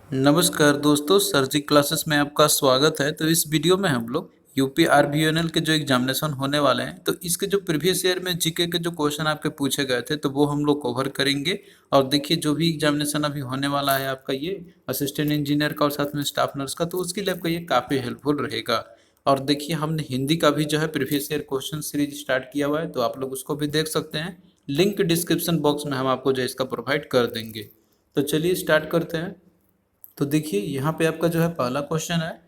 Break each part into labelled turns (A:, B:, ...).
A: नमस्कार दोस्तों, सरजी क्लासेस में आपका स्वागत है। तो इस वीडियो में हम लोग यूपी आरबीएनएल के जो एग्जामिनेशन होने वाले हैं, तो इसके जो प्रीवियस ईयर में जीके के जो क्वेश्चन आपके पूछे गए थे, तो वो हम लोग कवर करेंगे। और देखिए, जो भी एग्जामिनेशन अभी होने वाला है आपका, ये असिस्टेंट इंजीनियर का और साथ में स्टाफ नर्स का, तो उसके लिए आपका ये काफ़ी हेल्पफुल रहेगा। और देखिए, हमने हिंदी का भी जो है previous year question series start किया हुआ है, तो आप लोग उसको भी देख सकते हैं। लिंक डिस्क्रिप्शन बॉक्स में हम आपको जो है इसका प्रोवाइड कर देंगे। तो चलिए स्टार्ट करते हैं। तो देखिए, यहाँ पे आपका जो है पहला क्वेश्चन है,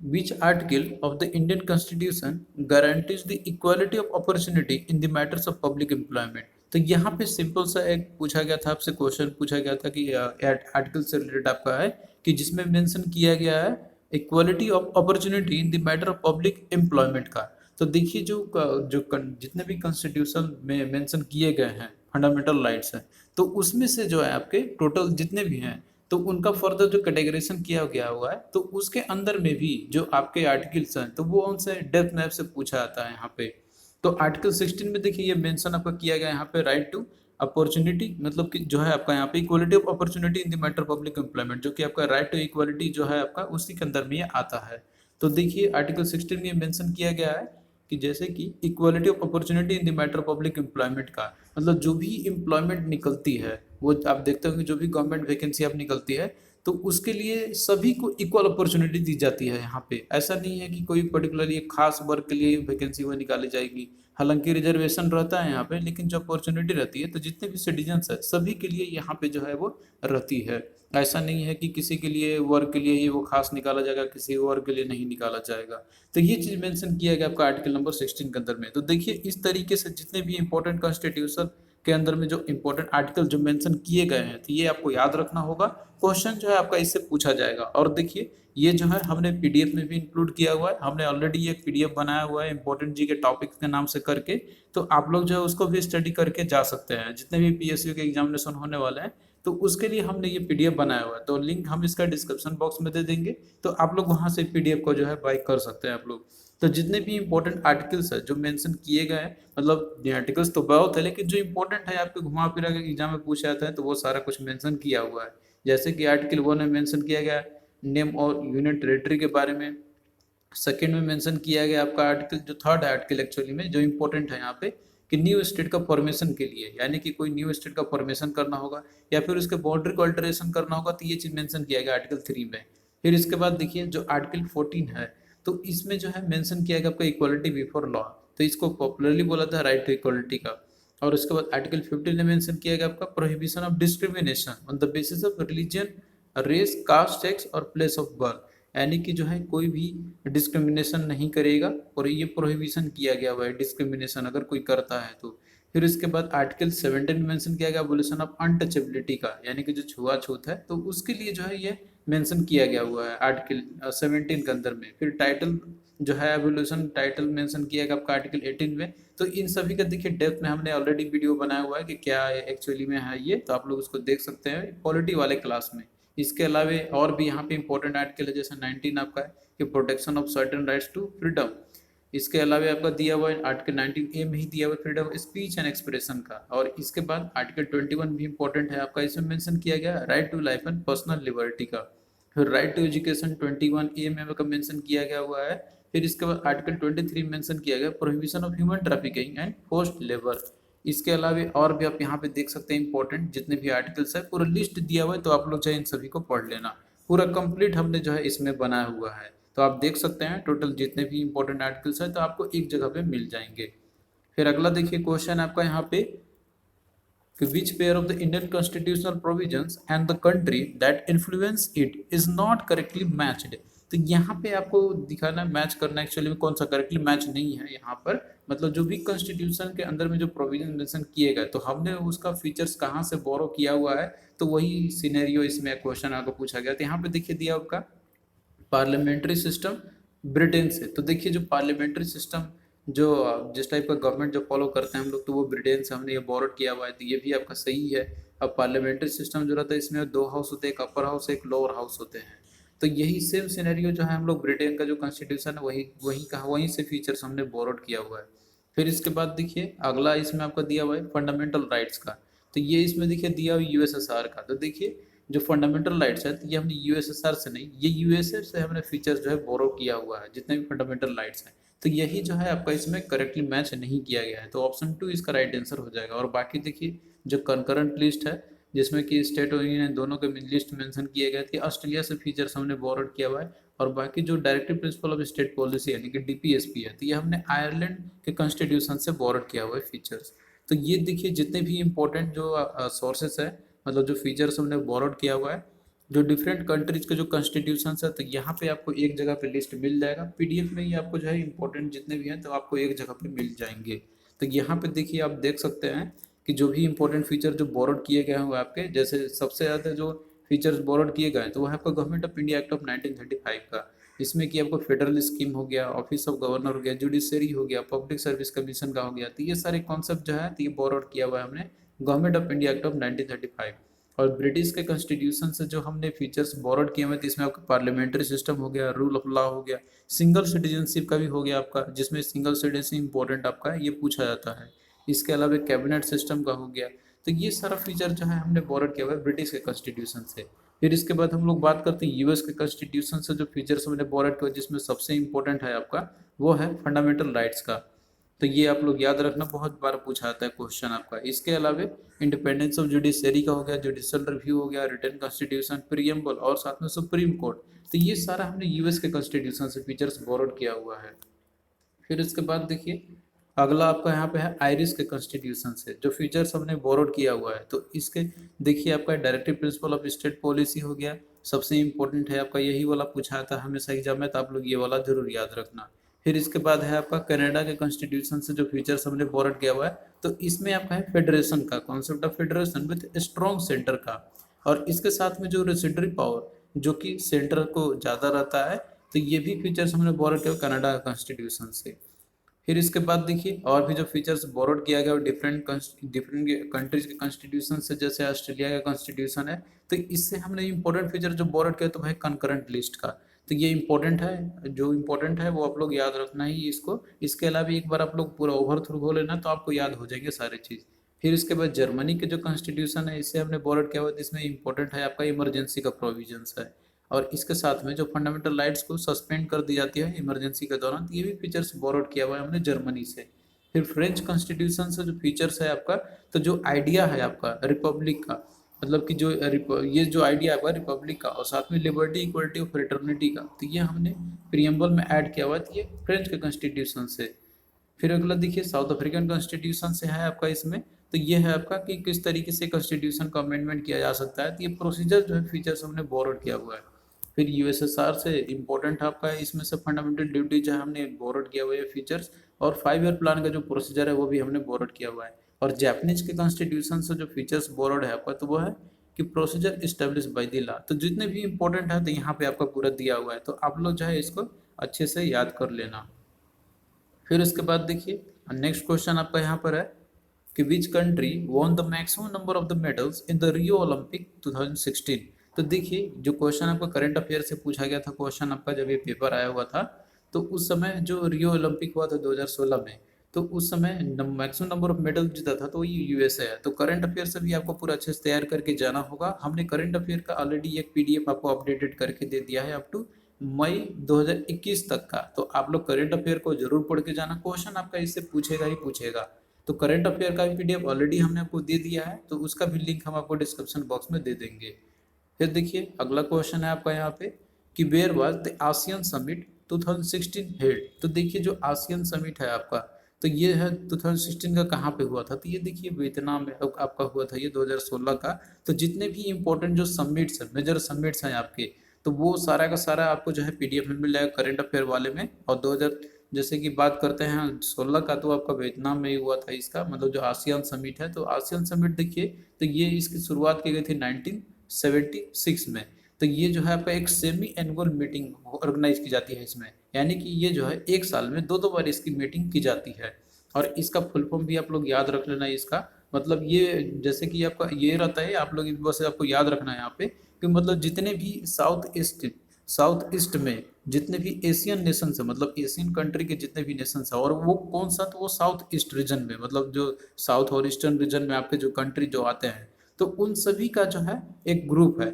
A: which article of the Indian constitution guarantees the equality of opportunity in the matters of public employment. तो यहाँ पे सिंपल सा एक पूछा गया था, आपसे क्वेश्चन पूछा गया था कि आर्टिकल से रिलेटेड आपका है कि जिसमें मेंशन किया गया है equality of opportunity in the matter of public employment का। तो देखिए, जितने भी कॉन्स्टिट्यूशन में मेंशन किए गए हैं फंडामेंटल राइट्स हैं, तो उसमें से जो है आपके टोटल जितने भी हैं, तो उनका फर्दर जो कैटेगराइजेशन किया गया हुआ है, तो उसके अंदर में भी जो आपके आर्टिकल्स हैं, तो वो उनसे डेप्थ मैप से पूछा जाता है यहाँ पे। तो आर्टिकल 16 में देखिए, ये मेंशन आपका किया गया है यहाँ पे, राइट टू अपॉर्चुनिटी, मतलब कि जो है आपका यहाँ पे equality of opportunity in the matter public employment, जो कि आपका राइट टू इक्वालिटी जो है आपका, उसी के अंदर में ये आता है। तो देखिए, आर्टिकल 16 में मेंशन किया गया है कि जैसे कि equality of opportunity in the matter public employment का, मतलब जो भी एम्प्लॉयमेंट निकलती है, वो आप देखते हो कि जो भी गवर्नमेंट वैकेंसी अब निकलती है, तो उसके लिए सभी को इक्वल अपॉर्चुनिटी दी जाती है यहाँ पे। ऐसा नहीं है कि कोई पर्टिकुलरली एक खास वर्ग के लिए वैकेंसी वो निकाली जाएगी। हालांकि रिजर्वेशन रहता है यहाँ पे, लेकिन जो अपॉर्चुनिटी रहती है, तो जितने भी सिटीजन्स है सभी के लिए यहाँ पे जो है वो रहती है। ऐसा नहीं है कि किसी के लिए वर्ग के लिए ही वो खास निकाला जाएगा, किसी वर्ग के लिए नहीं निकाला जाएगा। तो ये चीज मेंशन किया गया आपका आर्टिकल नंबर 16 के अंदर में। तो देखिए, इस तरीके से जितने भी इंपॉर्टेंट कॉन्स्टिट्यूशन के अंदर में जो इंपॉर्टेंट आर्टिकल जो मेंशन किए गए हैं, तो ये आपको याद रखना होगा। क्वेश्चन जो है आपका इससे पूछा जाएगा। और देखिए, ये जो है हमने पीडीएफ में भी इंक्लूड किया हुआ है। हमने ऑलरेडी एक पीडीएफ बनाया हुआ है इंपॉर्टेंट जी के टॉपिक के नाम से करके, तो आप लोग जो है उसको भी स्टडी करके जा सकते हैं। जितने भी पीएसयू के एग्जामिनेशन होने वाले हैं, तो उसके लिए हमने ये पीडीएफ बनाया हुआ है। तो लिंक हम इसका डिस्क्रिप्शन बॉक्स में दे देंगे, तो आप लोग वहां से पीडीएफ को जो है बाय कर सकते हैं आप लोग। तो जितने भी इंपॉर्टेंट आर्टिकल्स है जो मेंशन किए गए हैं, मतलब ये आर्टिकल्स तो बहुत है, लेकिन जो इंपॉर्टेंट है आपके घुमा फिरा के एग्जाम में पूछा जाता है, तो वो सारा कुछ मेंशन किया हुआ है। जैसे कि आर्टिकल 1 में मेंशन किया गया नेम और यूनियन टेरिटरी के बारे में। सेकंड में मेंशन किया गया आपका आर्टिकल, जो थर्ड है आर्टिकल एक्चुअली में जो इंपॉर्टेंट है यहाँ पे, कि न्यू स्टेट का फॉर्मेशन के लिए, यानी कि कोई न्यू स्टेट का फॉर्मेशन करना होगा या फिर उसके बाउंड्री को अल्टरेशन करना होगा, तो ये चीज मेंशन किया गया आर्टिकल 3 में। फिर इसके बाद देखिए, जो आर्टिकल 14 है, तो इसमें जो है मेंशन किया गया आपका इक्वालिटी बिफोर लॉ, तो इसको पॉपुलरली बोला था राइट टू इक्वालिटी का। और उसके बाद आर्टिकल 15 में मेंशन किया गया आपका prohibition of discrimination on the basis of religion, race, caste, sex और प्लेस ऑफ बर्थ, यानी कि जो है कोई भी डिस्क्रिमिनेशन नहीं करेगा, और ये प्रोहिबिशन किया गया हुआ है डिस्क्रिमिनेशन अगर कोई करता है तो। फिर इसके बाद आर्टिकल 17 में मेंशन किया गया एबोलिशन ऑफ अनटचेबिलिटी का, यानी कि जो छुआछूत है, तो उसके लिए जो है ये मेंशन किया गया हुआ है आर्टिकल 17 के अंदर में। फिर टाइटल जो है एवोल्यूशन टाइटल मेंशन किया गया आपका आर्टिकल 18 में। तो इन सभी का देखिए डेप्थ में हमने ऑलरेडी वीडियो बनाया हुआ है कि क्या एक्चुअली में है ये, तो आप लोग उसको देख सकते हैं पॉलिटी वाले क्लास में। इसके अलावा और भी यहाँ पे इंपॉर्टेंट आर्टिकल है, जैसे 19 आपका है कि protection of certain rights to freedom. इसके अलावा आपका दिया हुआ है आर्टिकल 19A में ही दिया हुआ फ्रीडम स्पीच एंड एक्सप्रेशन का। और इसके बाद आर्टिकल 21 भी इंपॉर्टेंट है आपका, इसमें मेंशन किया गया right to life and personal liberty का। फिर राइट टू एजुकेशन 21A में आपका मेंशन किया गया हुआ है। फिर इसके बाद आर्टिकल 23 मेंशन किया गया prohibition of human trafficking and forced labour. इसके अलावा और भी आप यहाँ पे देख सकते हैं इंपॉर्टेंट जितने भी आर्टिकल्स है, पूरा लिस्ट दिया हुआ है, तो आप लोग चाहे इन सभी को पढ़ लेना। पूरा कंप्लीट हमने जो है इसमें बनाया हुआ है, तो आप देख सकते हैं टोटल जितने भी इंपॉर्टेंट आर्टिकल्स है, तो आपको एक जगह पे मिल जाएंगे। फिर अगला देखिए क्वेश्चन आपका यहाँ पे कि which pair of the Indian constitutional provisions and the country that influence it is not correctly matched। तो यहाँ पे आपको दिखाना मैच करना एक्चुअली में कौन सा करेक्टली मैच नहीं है यहाँ पर, मतलब जो भी कॉन्स्टिट्यूशन के अंदर में जो प्रोविजन मेंशन किए गए, तो हमने उसका फीचर्स कहाँ से बोरो किया हुआ है, तो वही सिनेरियो इसमें क्वेश्चन आपको पूछा गया। तो यहाँ पे देखिए दिया आपका पार्लियामेंट्री सिस्टम ब्रिटेन से। तो देखिए, जो पार्लियामेंट्री सिस्टम जो जिस टाइप का गवर्नमेंट जो फॉलो करते हैं हम लोग, तो वो ब्रिटेन से हमने ये बोरोड किया हुआ है, तो ये भी आपका सही है। अब पार्लियामेंट्री सिस्टम जो रहता है, इसमें दो हाउस होते हैं, एक अपर हाउस एक लोअर हाउस होते हैं। तो यही सेम सिनेरियो जो है हम लोग ब्रिटेन का जो कॉन्स्टिट्यूशन है, वही वही कहा, वहीं से फीचर्स हमने बोरोड किया हुआ है। फिर इसके बाद देखिए अगला इसमें आपका दिया हुआ है फंडामेंटल राइट्स का। तो ये इसमें देखिए दिया हुआ यूएसएसआर का। तो देखिए जो फंडामेंटल राइट्स है तो ये हमने यूएसएसआर से नहीं, ये यूएसए से हमने फीचर्स जो है बोरो किया हुआ है, जितने भी फंडामेंटल राइट्स हैं। तो यही जो है आपका इसमें करेक्टली मैच नहीं किया गया है, तो ऑप्शन 2 इसका राइट आंसर हो जाएगा। और बाकी देखिए जो कंकरेंट लिस्ट है जिसमें कि स्टेट और यूनियन दोनों के लिस्ट मेंशन किए गए थे, ऑस्ट्रेलिया से फीचर्स हमने बोरोड किया हुआ है। और बाकी जो directive principle of state policy यानी कि डीपीएसपी है, तो ये हमने आयरलैंड के कॉन्स्टिट्यूशन से बोरोड किया हुआ है फीचर्स। तो ये देखिए जितने भी इंपॉर्टेंट जो सोर्सेस है, मतलब जो फीचर्स हमने बोरोड किया हुआ है, जो डिफरेंट कंट्रीज के जो कॉन्स्टिट्यूशन है, तो यहाँ पे आपको एक जगह पे लिस्ट मिल जाएगा। पीडीएफ में ही आपको जो है इंपॉर्टेंट जितने भी हैं तो आपको एक जगह पे मिल जाएंगे। तो यहाँ पे देखिए आप देख सकते हैं कि जो भी इंपॉर्टेंट फीचर जो बोरोड किए गए हैं आपके, जैसे सबसे ज़्यादा जो फीचर्स बोरोड किए गए हैं तो वो है आपका government of India act of 1935 का। इसमें कि आपको फेडरल स्कीम हो गया, ऑफिस ऑफ गवर्नर हो गया, जुडिशरी हो गया, पब्लिक सर्विस कमीशन का हो गया, तो ये सारे कॉन्सेप्ट जो है तो ये बोरोड किया हुआ है हमने government of India act of 1935। और ब्रिटिश के कॉन्स्टिट्यूशन से जो हमने फीचर्स बोरोड किए हुए थे, इसमें आपका पार्लियामेंट्री सिस्टम हो गया, रूल ऑफ लॉ हो गया, सिंगल सिटीजनशिप का भी हो गया आपका, जिसमें सिंगल सिटीजनशिप इंपॉर्टेंट आपका है, ये पूछा जाता है। इसके अलावा कैबिनेट सिस्टम का हो गया। तो ये सारा फीचर जो है हमने बोरोड किया हुआ है ब्रिटिश के कॉन्स्टिट्यूशन से। फिर इसके बाद हम लोग बात करते हैं यूएस के कॉन्स्टिट्यूशन से जो फीचर्स हमने बोरोड किया, जिसमें सबसे इंपॉर्टेंट है आपका वो है फंडामेंटल राइट्स का। तो ये आप लोग याद रखना, बहुत बार पूछा आता है क्वेश्चन आपका। इसके अलावा इंडिपेंडेंस ऑफ जुडिशरी का हो गया, जुडिशियल रिव्यू हो गया, रिटन कॉन्स्टिट्यूशन, प्रीएम्बल और साथ में सुप्रीम कोर्ट। तो ये सारा हमने यूएस के कॉन्स्टिट्यूशन से फीचर्स बोरोड किया हुआ है। फिर इसके बाद देखिए अगला आपका यहाँ पे है आयरिश के कॉन्स्टिट्यूशन से जो फीचर्स हमने बोरोड किया हुआ है। तो इसके देखिए आपका directive principle of state policy हो गया, सबसे इंपॉर्टेंट है आपका, यही वाला पूछा था हमेशा एग्जाम में, तो आप लोग ये वाला जरूर याद रखना। फिर इसके बाद है आपका कनाडा के कॉन्स्टिट्यूशन से जो फीचर्स हमने बोरोड किया हुआ है, तो इसमें आपका है फेडरेशन का concept of federation with strong centre का। और इसके साथ में जो रेसिडरी पावर जो कि सेंटर को ज़्यादा रहता है, तो ये भी फीचर्स हमने बोरोड किया कनाडा के कॉन्स्टिट्यूशन से। फिर इसके बाद देखिए और भी जो फीचर्स बोरोड किया गया डिफरेंट डिफरेंट कंट्रीज के कॉन्स्टिट्यूशन से, जैसे ऑस्ट्रेलिया का कॉन्स्टिट्यूशन है, तो इससे हमने इंपॉर्टेंट फीचर जो बोरोड किया तो भाई कंकरेंट लिस्ट का। तो ये इंपॉर्टेंट है, जो इंपॉर्टेंट है वो आप लोग याद रखना ही इसको। इसके अलावा एक बार आप लोग पूरा ओवर थ्रू हो लेना तो आपको याद हो जाएंगे सारी चीज़। फिर इसके बाद जर्मनी के जो कॉन्स्टिट्यूशन है इससे हमने बोरोड किया हुआ, इसमें इंपॉर्टेंट है आपका इमरजेंसी का प्रोविजंस है। और इसके साथ में जो फंडामेंटल राइट्स को सस्पेंड कर दी जाती है इमरजेंसी के दौरान, ये भी फीचर्स बोरोड किया हुआ है हमने जर्मनी से। फिर फ्रेंच कॉन्स्टिट्यूशन से जो फीचर्स है आपका, तो जो आइडिया है आपका रिपब्लिक का, मतलब कि जो ये जो आइडिया है आपका रिपब्लिक का और साथ में लिबर्टी इक्वलिटी और फ्रेटर्निटी का, तो ये हमने प्रियम्बल में ऐड किया हुआ है, तो ये फ्रेंच के कॉन्स्टिट्यूशन से। फिर अगला देखिए साउथ अफ्रीकन कॉन्स्टिट्यूशन से है आपका, इसमें तो ये है आपका कि किस तरीके से कॉन्स्टिट्यूशन का अमेंडमेंट किया जा सकता है, तो ये प्रोसीजर जो है फीचर्स हमने बोरोड किया हुआ है। फिर यूएसएसआर से इंपॉर्टेंट आपका है, इसमें से फंडामेंटल ड्यूटी जो है हमने बोरोड किया हुआ है फीचर्स। और 5 ईयर प्लान का जो प्रोसीजर है वो भी हमने बोरोड किया हुआ है। और जापानीज के कॉन्स्टिट्यूशन से जो फीचर्स बोरोड है आपका, तो वो है कि procedure establish by the law. तो जितने भी इंपॉर्टेंट है तो यहाँ पे आपका पूरा दिया हुआ है, तो आप लोग जो है इसको अच्छे से याद कर लेना। फिर इसके बाद देखिए नेक्स्ट क्वेश्चन आपका यहाँ पर है कि which country won the maximum number of the medals in the Rio Olympic 2016। तो देखिए जो क्वेश्चन आपका करंट अफेयर से पूछा गया था, क्वेश्चन आपका जब ये पेपर आया हुआ था, तो उस समय जो रियो ओलंपिक हुआ था 2016 में, तो उस समय मैक्सिमम नंबर ऑफ मेडल जीता था तो ये यूएसए है। तो करंट अफेयर से भी आपको पूरा अच्छे से तैयार करके जाना होगा। हमने करंट अफेयर का ऑलरेडी एक पीडीएफ आपको अपडेटेड करके दे दिया है अप टू मई 2021 तक का, तो आप लोग करंट अफेयर को जरूर पढ़ के जाना, क्वेश्चन आपका इससे पूछेगा ही पूछेगा। तो करंट अफेयर का भी पीडीएफ ऑलरेडी हमने आपको दे दिया है, तो उसका भी लिंक हम आपको डिस्क्रिप्शन बॉक्स में दे देंगे। फिर देखिए अगला क्वेश्चन है आपका यहाँ पे कि where was the ASEAN summit 2016 held. तो देखिए जो आसियन समिट है आपका, तो ये है 2016 का कहाँ पे हुआ था, तो ये देखिए वियतनाम में आपका हुआ था ये 2016 का। तो जितने भी इंपॉर्टेंट जो समिट्स है, मेजर समिट्स हैं आपके, तो वो सारा का सारा आपको जो है पीडीएफ में मिल जाएगा करंट अफेयर वाले में। और 2000 जैसे कि बात करते हैं 16 का, तो आपका वियतनाम में ही हुआ था इसका, मतलब जो आसियान समिट है। तो आसियान समिट देखिए तो ये इसकी शुरुआत की गई थी 1976 में। तो ये जो है आपका एक सेमी एनुअल मीटिंग ऑर्गेनाइज की जाती है इसमें, यानी कि ये जो है एक साल में दो बार इसकी मीटिंग की जाती है। और इसका फुल फॉर्म भी आप लोग याद रख लेना इसका, मतलब ये जैसे कि आपका ये रहता है, आप लोग बस आपको याद रखना है यहाँ पे कि मतलब जितने भी साउथ ईस्ट में जितने भी एशियन नेशन है, मतलब एशियन कंट्री के जितने भी नेशन है, और वो कौन सा, तो वो साउथ ईस्ट रीजन में, मतलब जो साउथ और ईस्टर्न रीजन में आपके जो कंट्री जो आते हैं, तो उन सभी का जो है एक ग्रुप है।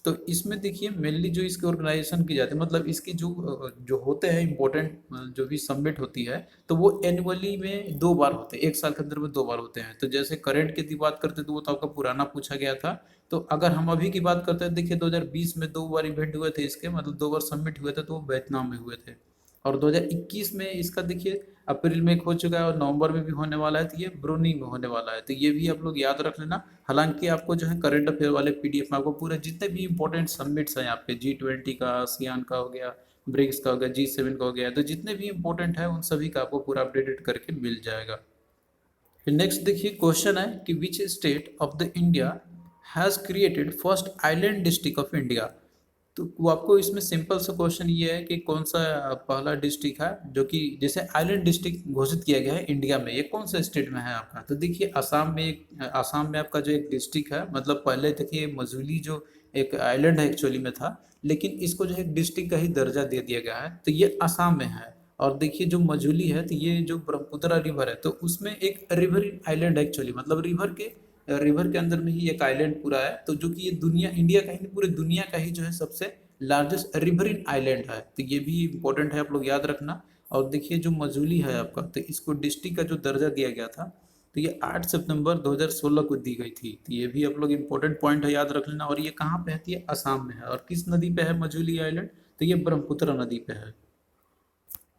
A: तो इसमें देखिए मेनली जो इसकी ऑर्गेनाइजेशन की जाती है, मतलब इसकी जो होते हैं इम्पोर्टेंट जो भी सबमिट होती है, तो वो एनुअली में 2 बार होते हैं, 1 साल के अंदर में 2 बार होते हैं। तो जैसे करंट की बात करते हैं तो वो तो आपका पुराना पूछा गया था। तो अगर हम अभी की बात करते हैं, देखिए 2020 में 2 बार इवेंट हुए थे इसके, मतलब 2 बार सबमिट हुए थे, तो वो वियतनाम में हुए थे। और 2021 में इसका देखिए अप्रैल में एक हो चुका है और नवंबर में भी होने वाला है, तो ये ब्रूनी में होने वाला है। तो ये भी आप लोग याद रख लेना। हालांकि आपको जो है करंट अफेयर वाले पीडीएफ में आपको पूरे जितने भी इंपॉर्टेंट सबमिट्स हैं यहाँ पे, G20 का, आसियान का हो गया, ब्रिक्स का हो गया, G7 का हो गया, तो जितने भी इंपॉर्टेंट है उन सभी का आपको पूरा अपडेटेड करके मिल जाएगा। फिर नेक्स्ट देखिए क्वेश्चन है कि which state of the India has created first island district of India. तो वो आपको इसमें सिंपल सा क्वेश्चन ये है कि कौन सा पहला डिस्ट्रिक्ट है जो कि जैसे आइलैंड डिस्ट्रिक्ट घोषित किया गया है इंडिया में, ये कौन सा स्टेट में है आपका। तो देखिए आसाम में आपका जो एक डिस्ट्रिक्ट है, मतलब पहले देखिए मजूली जो एक आइलैंड है एक्चुअली में था, लेकिन इसको जो है एक डिस्ट्रिक्ट का ही दर्जा दे दिया गया है, तो ये आसाम में है। और देखिए जो मजूली है, तो ये जो ब्रह्मपुत्र रिवर है, तो उसमें एक रिवर आइलैंड है एक्चुअली, मतलब रिवर के अंदर में ही एक आइलैंड पूरा है। तो जो कि ये दुनिया इंडिया का ही नहीं, पूरे दुनिया का ही जो है सबसे लार्जेस्ट रिवरिन आइलैंड है। तो ये भी इंपॉर्टेंट है, आप लोग याद रखना। और देखिए जो मजूली है आपका, तो इसको डिस्ट्रिक्ट का जो दर्जा दिया गया था, तो ये 8 सितंबर 2016 को दी गई थी। तो ये भी आप लोग इंपॉर्टेंट पॉइंट है, याद रख लेना। और ये कहाँ पे है, ये आसाम में है। और किस नदी पे है मजूली आइलैंड, तो ये ब्रह्मपुत्र नदी पे है।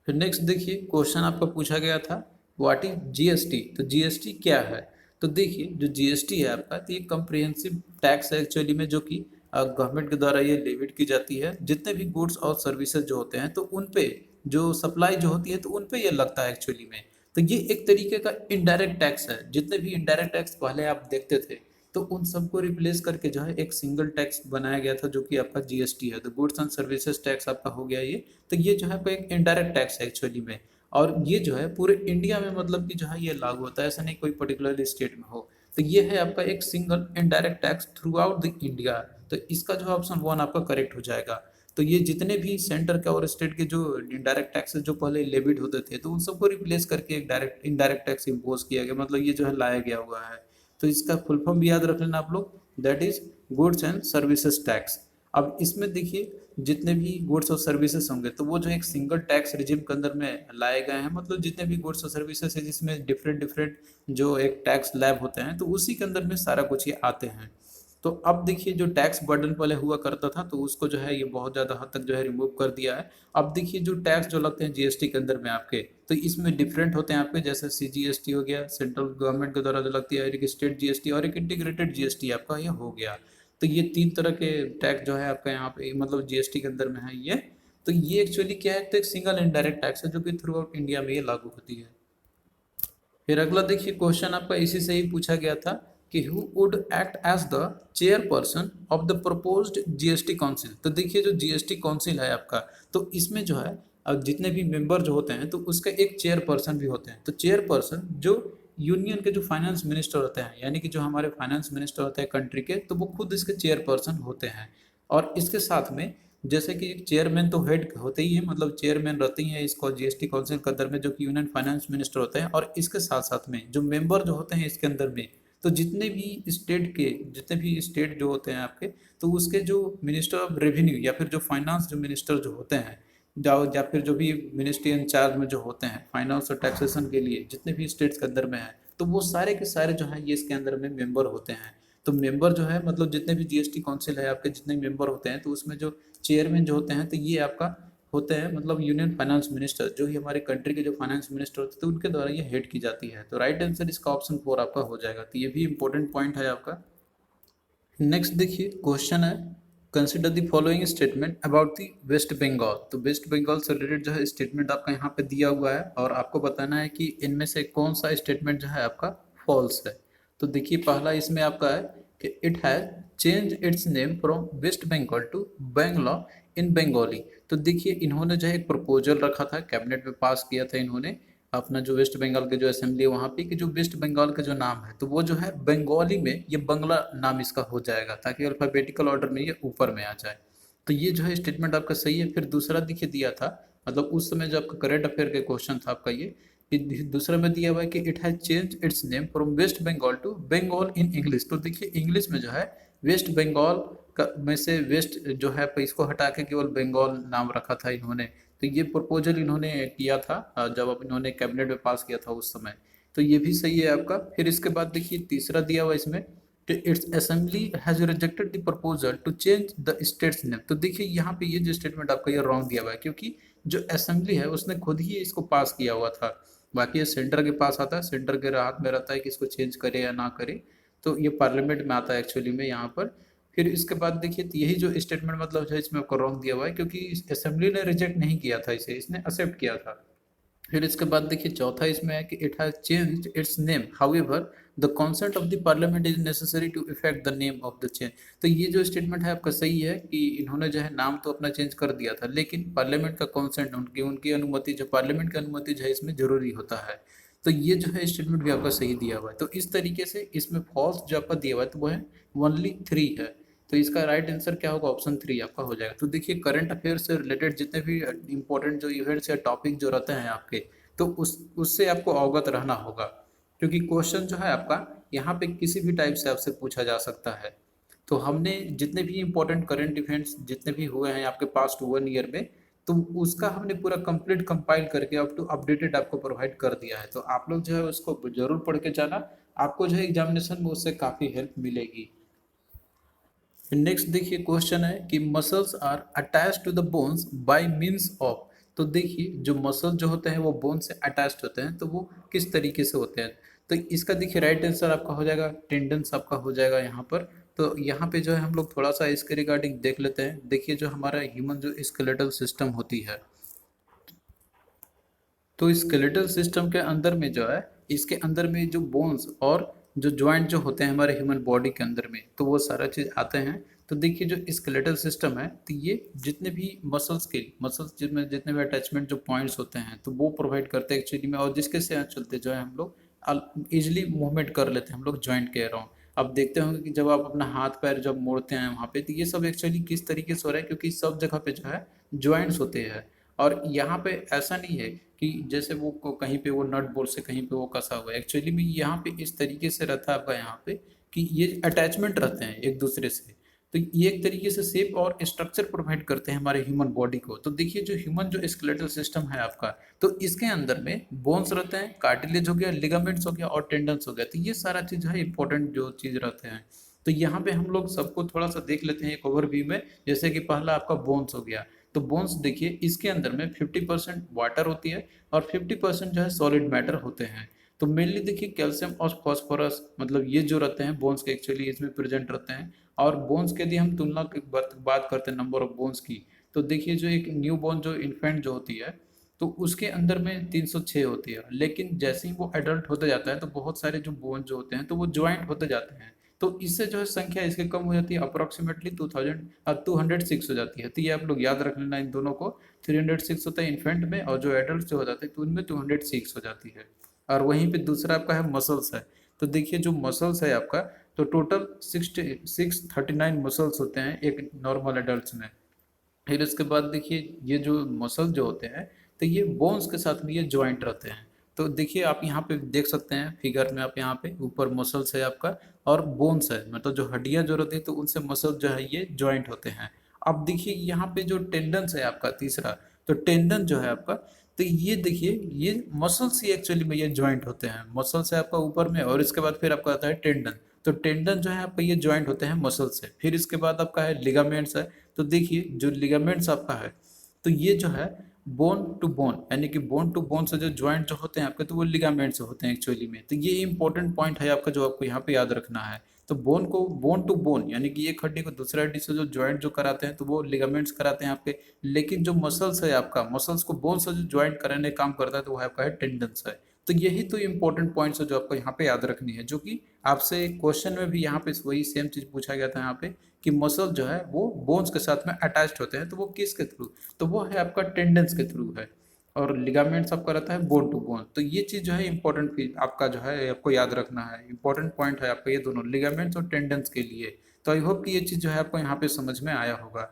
A: फिर नेक्स्ट देखिए क्वेश्चन आपका पूछा गया था व्हाट इज जीएसटी। तो जीएसटी क्या है। तो देखिए जो जीएसटी है आपका, तो ये कम्प्रिहेंसिव टैक्स है एक्चुअली में, जो कि गवर्नमेंट के द्वारा ये लेविड की जाती है। जितने भी गुड्स और सर्विसेज जो होते हैं, तो उन पे जो सप्लाई जो होती है, तो उन पे ये लगता है एक्चुअली में। तो ये एक तरीके का इनडायरेक्ट टैक्स है। जितने भी इनडायरेक्ट टैक्स पहले आप देखते थे, तो उन सबको रिप्लेस करके जो है एक सिंगल टैक्स बनाया गया था, जो कि आपका जीएसटी है। तो गुड्स एंड सर्विसेज टैक्स आपका हो गया ये। तो ये जो है आपका एक इनडायरेक्ट टैक्स है एक्चुअली में। और ये जो है पूरे इंडिया में, मतलब कि जो है ये लागू होता है, ऐसा नहीं कोई पर्टिकुलर स्टेट में हो। तो ये है आपका एक single indirect tax through out the India. तो इसका जो ऑप्शन 1 आपका करेक्ट हो जाएगा। तो ये जितने भी सेंटर के और स्टेट के जो इनडायरेक्ट टैक्सेस जो पहले लेविड होते थे, तो उन सबको रिप्लेस करके एक डायरेक्ट इनडायरेक्ट टैक्स इम्पोज किया गया, मतलब ये जो है लाया गया हुआ है। तो इसका फुल फॉर्म भी याद रख लेना आप लोग, that is goods and services tax. अब इसमें देखिए जितने भी गुड्स और सर्विसेज होंगे, तो वो जो एक सिंगल टैक्स रिजिम के अंदर में लाए गए हैं, मतलब जितने भी गुड्स और सर्विसेज है जिसमें डिफरेंट डिफरेंट जो एक टैक्स लैब होते हैं, तो उसी के अंदर में सारा कुछ ये आते हैं। तो अब देखिए जो टैक्स बर्डन पहले हुआ करता था, तो उसको जो है ये बहुत ज़्यादा हद तक जो है रिमूव कर दिया है। अब देखिए जो टैक्स जो लगते हैं जीएसटी के अंदर में आपके, तो इसमें डिफरेंट होते हैं आपके, जैसे सीजीएसटी हो गया सेंट्रल गवर्नमेंट के द्वारा जो लगती है, एक स्टेट जीएसटी और एक इंटीग्रेटेड जीएसटी आपका ये हो गया। तो ये 3 तरह के टैक्स जो है आपका यहाँ पे, मतलब जीएसटी के अंदर में है ये। तो ये एक्चुअली क्या है, तो एक सिंगल इनडायरेक्ट टैक्स है जो कि थ्रू आउट इंडिया में ये लागू होती है। फिर अगला देखिए क्वेश्चन आपका इसी से ही पूछा गया था कि who would act as the chairperson of the proposed GST council. तो देखिए जो जीएसटी काउंसिल है आपका, तो इसमें जो है अब जितने भी मेंबर जो होते हैं, तो उसका एक चेयरपर्सन भी होते हैं। तो चेयरपर्सन जो यूनियन के जो फाइनेंस मिनिस्टर होते हैं, यानी कि जो हमारे फाइनेंस मिनिस्टर होते हैं कंट्री के, तो वो खुद इसके चेयरपर्सन होते हैं। और इसके साथ में जैसे कि चेयरमैन तो हेड होते ही है, मतलब चेयरमैन रहते ही है इसको जीएसटी काउंसिल के अंदर में, जो कि यूनियन फाइनेंस मिनिस्टर होते हैं। और इसके साथ साथ में जो मेंबर जो होते हैं इसके अंदर में, तो जितने भी स्टेट जो होते हैं आपके, तो उसके जो मिनिस्टर ऑफ रेवेन्यू या फिर जो फाइनेंस जो मिनिस्टर जो होते हैं, या फिर जो भी मिनिस्ट्री इंचार्ज में जो होते हैं फाइनेंस और टैक्सेशन के लिए, जितने भी स्टेट्स के अंदर में है, तो वो सारे के सारे जो है ये इसके अंदर में मेंबर होते हैं। तो मेंबर जो है, मतलब जितने भी जीएसटी काउंसिल है आपके, जितने मेंबर होते हैं, तो उसमें जो चेयरमैन जो होते हैं, तो ये आपका होते हैं, मतलब यूनियन फाइनेंस मिनिस्टर, जो ही हमारे कंट्री के जो फाइनेंस मिनिस्टर होते हैं, तो उनके द्वारा ये हेड की जाती है। तो राइट आंसर इसका ऑप्शन 4 आपका हो जाएगा। तो ये भी इंपॉर्टेंट पॉइंट है आपका। नेक्स्ट देखिए क्वेश्चन है consider the following statement about the West Bengal. तो वेस्ट बंगाल से रिलेटेड जो है स्टेटमेंट आपका यहाँ पे दिया हुआ है, और आपको बताना है कि इनमें से कौन सा स्टेटमेंट जो है आपका फॉल्स है। तो देखिए पहला इसमें आपका है कि it has change its name from West Bengal to Bangalore in Bengali. तो देखिए इन्होंने जो है एक प्रपोजल रखा था, कैबिनेट में पास किया था इन्होंने अपना जो वेस्ट बंगाल के जो असेंबली है वहाँ पे, कि जो वेस्ट बंगाल का जो नाम है, तो वो जो है बंगाली में ये बंगला नाम इसका हो जाएगा, ताकि अल्फाबेटिकल ऑर्डर में ये ऊपर में आ जाए। तो ये जो है स्टेटमेंट आपका सही है। फिर दूसरा देखिए दिया था, मतलब उस समय जो आपका करंट अफेयर के क्वेश्चन था आपका ये, दूसरा में दिया हुआ है कि it has change its name from West Bengal to Bengal in English. तो देखिए इंग्लिश में जो है वेस्ट बंगाल का में से वेस्ट जो है इसको हटा के केवल बंगाल नाम रखा था इन्होंने। तो ये प्रपोजल इन्होंने किया था जब अब इन्होंने कैबिनेट में पास किया था उस समय। तो ये भी सही है आपका। फिर इसके बाद देखिए तीसरा दिया हुआ इसमें, its assembly has rejected the proposal to change the state's name. तो देखिए यहाँ पे ये जो स्टेटमेंट आपका ये रॉन्ग दिया हुआ है, क्योंकि जो असेंबली है उसने खुद ही इसको पास किया हुआ था। बाकी ये सेंटर के पास आता है, सेंटर के हाथ में रहता है कि इसको चेंज करे या ना करे। तो ये पार्लियामेंट में आता है एक्चुअली में यहाँ पर। फिर इसके बाद देखिए तो यही जो स्टेटमेंट मतलब है इसमें आपको रॉन्ग दिया हुआ है, क्योंकि असेंबली ने रिजेक्ट नहीं किया था इसे, इसने एक्सेप्ट किया था। फिर इसके बाद देखिए चौथा इसमें है कि it has changed its name however the consent of the parliament is necessary to effect the name of the change. तो ये जो स्टेटमेंट है आपका सही है कि इन्होंने जो है नाम तो अपना चेंज कर दिया था, लेकिन पार्लियामेंट का कंसेंट, उनकी उनकी अनुमति, जो पार्लियामेंट की अनुमति जो है इसमें जरूरी होता है। तो ये जो है स्टेटमेंट भी आपका सही दिया हुआ है। तो इस तरीके से इसमें फॉल्स जो आपका दिया हुआ है तो वो है ओनली 3 है। तो इसका राइट आंसर क्या होगा, ऑप्शन 3 आपका हो जाएगा। तो देखिए करंट अफेयर से रिलेटेड जितने भी इंपॉर्टेंट जो इवेंट्स या टॉपिक जो रहते हैं आपके, तो उससे आपको अवगत रहना होगा, क्योंकि क्वेश्चन जो है आपका यहाँ पे किसी भी टाइप से आपसे पूछा जा सकता है। तो हमने जितने भी इंपॉर्टेंट करंट इवेंट्स जितने भी हुए हैं आपके पास्ट 1 ईयर में, तो उसका हमने पूरा कंप्लीट कंपाइल करके अप टू अपडेटेड आपको प्रोवाइड कर दिया है। तो आप लोग जो है उसको जरूर पढ़ के जाना, आपको जो है एग्जामिनेशन में उससे काफ़ी हेल्प मिलेगी। नेक्स्ट देखिए क्वेश्चन है कि muscles are attach to the bones by means of. तो देखिए जो मसल जो होते हैं वो बोन से अटैच्ड होते हैं, तो वो किस तरीके से होते हैं। तो इसका देखिए राइट आंसर आपका हो जाएगा टेंडेंस आपका हो जाएगा यहाँ पर। तो यहाँ पे जो है हम लोग थोड़ा सा इसके रिगार्डिंग देख लेते हैं। देखिए जो हमारा ह्यूमन जो स्केलेटल सिस्टम होती है, तो स्केलेटल सिस्टम के अंदर में जो है, इसके अंदर में जो बोन्स और जो जॉइंट जो होते हैं हमारे ह्यूमन बॉडी के अंदर में, तो वो सारा चीज़ आते हैं। तो देखिए जो स्केलेटल सिस्टम है, तो ये जितने भी मसल्स जिनमें जितने भी अटैचमेंट जो पॉइंट्स होते हैं तो वो प्रोवाइड करते हैं एक्चुअली में, और जिसके से चलते जो है हम लोग इजिली मूवमेंट कर लेते हैं, हम लोग जॉइंट कह रहा हूँ। अब देखते होंगे कि जब आप अपना हाथ पैर जब मोड़ते हैं वहाँ पे, तो ये सब एक्चुअली किस तरीके से हो रहा है, क्योंकि सब जगह पे जो है जॉइंट्स होते हैं। और यहाँ पे ऐसा नहीं है कि जैसे वो कहीं पे वो नट बोल्ट से कहीं पे वो कसा हुआ है, एक्चुअली में यहाँ पे इस तरीके से रहता है आपका यहाँ पे कि ये अटैचमेंट रहते हैं एक दूसरे से। तो ये एक तरीके से शेप और स्ट्रक्चर प्रोवाइड करते हैं हमारे ह्यूमन बॉडी को। तो देखिए जो ह्यूमन जो स्केलेटल सिस्टम है आपका, तो इसके अंदर में बोन्स रहते हैं, कार्टिलेज हो गया, लिगामेंट्स हो गया और टेंडन्स हो गया। तो ये सारा चीज है इंपॉर्टेंट जो चीज रहते हैं। तो यहाँ पे हम लोग सबको थोड़ा सा देख लेते हैं एक ओवरव्यू में। जैसे कि पहला आपका बोन्स हो गया, तो बोन्स देखिए इसके अंदर में 50% वाटर होती है और 50% जो है सॉलिड मैटर होते हैं। तो मेनली देखिए कैल्शियम और फॉस्फोरस मतलब ये जो रहते हैं बोन्स के एक्चुअली इसमें प्रेजेंट रहते हैं। और बोन्स के यदि हम तुलना की बात करते हैं नंबर ऑफ बोन्स की, तो देखिए जो एक न्यू बोर्न जो इन्फेंट जो होती है, तो उसके अंदर में 306 होती है, लेकिन जैसे ही वो एडल्ट होते जाता है तो बहुत सारे जो बोन जो होते हैं तो वो ज्वाइंट होते जाते हैं। तो इससे जो है संख्या इसकी कम हो जाती है, अप्रोक्सीमेटली 206 हो जाती है। तो ये आप लोग याद रख लेना इन दोनों को। 306 होता है इन्फेंट में, और जो एडल्ट जो हो जाते हैं तो उनमें 206 हो जाती है। और वहीं पे दूसरा आपका है मसल्स है। तो देखिए जो मसल्स है आपका, तो टोटल 639 मसल्स होते हैं एक नॉर्मल एडल्ट में। फिर इसके बाद देखिए ये जो मसल जो होते हैं, तो ये बोन्स के साथ में ये ज्वाइंट रहते हैं। तो देखिए आप यहाँ पे देख सकते हैं फिगर में, आप यहाँ पे ऊपर मसल्स है आपका और बोन्स है, मतलब जो हड्डियाँ जो रहती है तो उनसे मसल जो है ये ज्वाइंट होते हैं। अब देखिए यहाँ पे जो टेंडन्स है आपका तीसरा, तो टेंडन जो है आपका, तो ये देखिए ये मसल्स ही एक्चुअली में ये ज्वाइंट होते हैं। मसल्स है आपका ऊपर में, और इसके बाद फिर आपका आता है टेंडन। तो टेंडन जो है आपका ये ज्वाइंट होते हैं मसल से। फिर इसके बाद आपका है लिगामेंट्स है। तो देखिए जो लिगामेंट्स आपका है, तो ये जो है बोन टू बोन, यानी कि बोन टू बोन से जो ज्वाइंट जो होते हैं आपके, तो वो लिगामेंट से होते हैं एक्चुअली में। तो ये इंपॉर्टेंट पॉइंट है आपका जो आपको यहाँ पे याद रखना है। तो बोन को बोन टू बोन, यानी कि एक हड्डी को दूसरा हड्डी से जो ज्वाइंट जो कराते हैं तो वो लिगामेंट्स कराते हैं आपके। लेकिन जो मसल्स है आपका, मसल्स को बोन से जो ज्वाइंट कराने का काम करता है तो वो आपका है टेंडन्स है। तो यही तो इंपॉर्टेंट पॉइंट्स है जो आपको यहाँ पे याद रखनी है, जो कि आपसे क्वेश्चन में भी यहाँ पे वही सेम चीज पूछा गया था यहाँ पे कि मसल जो है वो बोन्स के साथ में अटैच्ड होते हैं, तो वो किसके थ्रू, तो वो है आपका टेंडेंस के थ्रू है। और लिगामेंट्स आपका रहता है बोन टू बोन। तो ये चीज जो है इंपॉर्टेंट आपका जो है आपको याद रखना है, इंपॉर्टेंट पॉइंट है आपका ये दोनों लिगामेंट्स और टेंडेंस के लिए। तो आई होप कि ये चीज जो है आपको यहाँ पे समझ में आया होगा।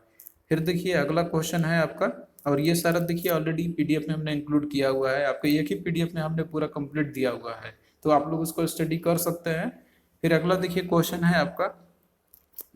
A: फिर देखिए अगला क्वेश्चन है आपका और ये सारा देखिए ऑलरेडी पीडीएफ में हमने इंक्लूड किया हुआ है, आपको एक ही पीडीएफ में हमने पूरा कंप्लीट दिया हुआ है, तो आप लोग उसको स्टडी कर सकते हैं। फिर अगला देखिए क्वेश्चन है आपका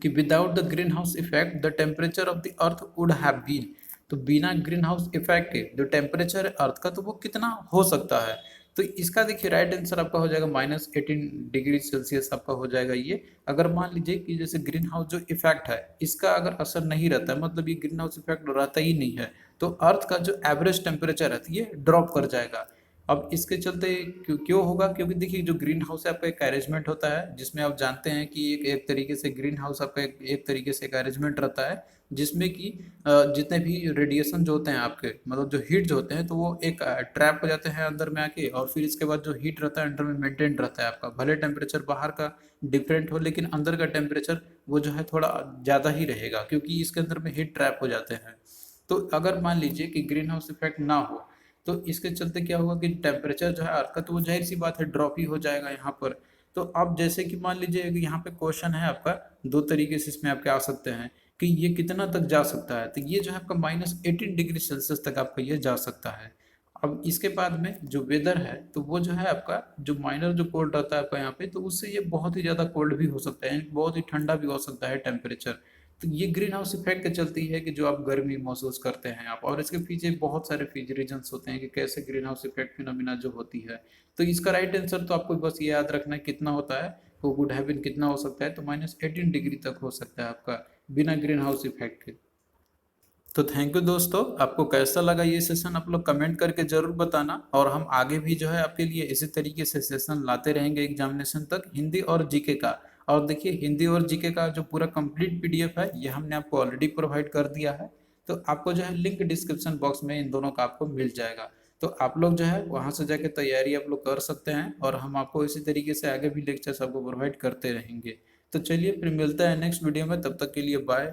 A: कि without the greenhouse effect the temperature of the earth would have been. तो बिना ग्रीन हाउस इफेक्ट के जो टेम्परेचर है अर्थ का तो वो कितना हो सकता है। तो इसका देखिए राइट आंसर आपका हो जाएगा -18 डिग्री सेल्सियस आपका हो जाएगा ये। अगर मान लीजिए कि जैसे ग्रीन हाउस जो इफेक्ट है इसका अगर असर नहीं रहता है, मतलब ये ग्रीन हाउस इफेक्ट रहता ही नहीं है, तो अर्थ का जो एवरेज टेम्परेचर है ये ड्रॉप कर जाएगा। अब इसके चलते क्यों क्यों होगा, क्योंकि देखिए जो ग्रीन हाउस है आपका एक अरेंजमेंट होता है जिसमें आप जानते हैं कि एक तरीके से ग्रीन हाउस आपका एक तरीके से एक अरेंजमेंट रहता है जिसमें कि जितने भी रेडिएशन जो होते हैं आपके, मतलब जो हीट जो होते हैं तो वो एक ट्रैप हो जाते हैं अंदर में आके, और फिर इसके बाद जो हीट रहता है अंदर में मेंटेन रहता है आपका, भले टेम्परेचर बाहर का डिफरेंट हो लेकिन अंदर का टेम्परेचर वो जो है थोड़ा ज़्यादा ही रहेगा, क्योंकि इसके अंदर में हीट ट्रैप हो जाते हैं। तो अगर मान लीजिए कि ग्रीन हाउस इफेक्ट ना हो तो इसके चलते क्या होगा कि टेम्परेचर जो है अर्थ का तो वो जाहिर सी बात है ड्रॉप ही हो जाएगा यहाँ पर। तो अब जैसे कि मान लीजिए कि यहाँ पे क्वेश्चन है आपका, दो तरीके से इसमें आपके आ सकते हैं कि ये कितना तक जा सकता है, तो ये जो है आपका -18 डिग्री सेल्सियस तक आपका ये जा सकता है। अब इसके बाद में जो वेदर है तो वो जो है आपका जो माइनर जो कोल्ड रहता है आपका यहाँ पे, तो उससे ये बहुत ही ज़्यादा कोल्ड भी हो सकता है, यानी बहुत ही ठंडा भी हो सकता है टेम्परेचर। तो ये ग्रीन हाउस इफेक्ट के चलती है कि जो आप गर्मी महसूस करते हैं आप, और इसके पीछे बहुत सारे रीजंस होते हैं कि कैसे ग्रीन हाउस इफेक्ट फिनोमिना जो होती है। तो इसका राइट आंसर तो आपको बस ये याद रखना है कितना होता है, वो गुड हैविन कितना हो सकता है, तो -18 डिग्री तक हो सकता है आपका बिना ग्रीन हाउस इफेक्ट के। तो थैंक यू दोस्तों, आपको कैसा लगा ये सेशन आप लोग कमेंट करके जरूर बताना, और हम आगे भी जो है आपके लिए इसी तरीके से सेशन लाते रहेंगे एग्जामिनेशन तक, हिंदी और जीके का। और देखिए हिंदी और जीके का जो पूरा कंप्लीट पीडीएफ है ये हमने आपको ऑलरेडी प्रोवाइड कर दिया है, तो आपको जो है लिंक डिस्क्रिप्शन बॉक्स में इन दोनों का आपको मिल जाएगा। तो आप लोग जो है वहाँ से जाके तैयारी आप लोग कर सकते हैं, और हम आपको इसी तरीके से आगे भी लेक्चर्स आपको प्रोवाइड करते रहेंगे। तो चलिए फिर मिलते हैं नेक्स्ट वीडियो में, तब तक के लिए बाय।